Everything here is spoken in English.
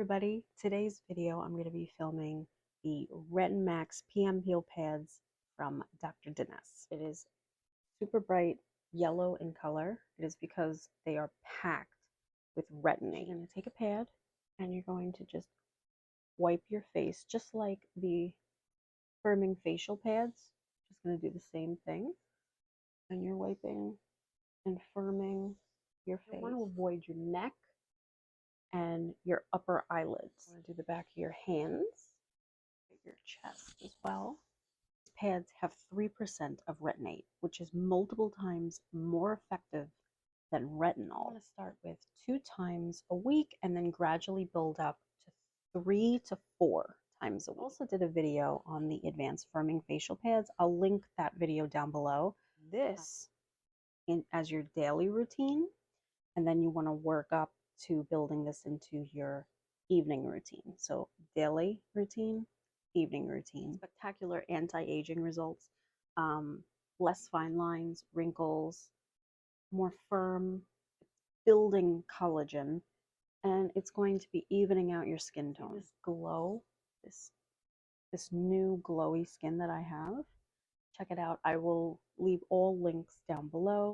everybody, today's video I'm going to be filming the RetinMax Peel Pads from Dr. Dennis. It is super bright yellow in color. It is because they are packed with retinate. You're going to take a pad and you're going to just wipe your face just like the firming facial pads. Just going to do the same thing. And you're wiping and firming your face. You want to avoid your neck and your upper eyelids. I'm going to do the back of your hands, your chest as well. These pads have 3% of retinate, which is multiple times more effective than retinol. I'm going to start with 2 times a week and then gradually build up to 3 to 4 times a week. I also did a video on the advanced firming facial pads. I'll link that video down below. This as your daily routine, and then you want to work up to building this into your evening routine. So daily routine, evening routine. Spectacular anti-aging results, less fine lines, wrinkles, more firm, building collagen, and it's going to be evening out your skin tone. This glow, this new glowy skin that I have. Check it out. I will leave all links down below.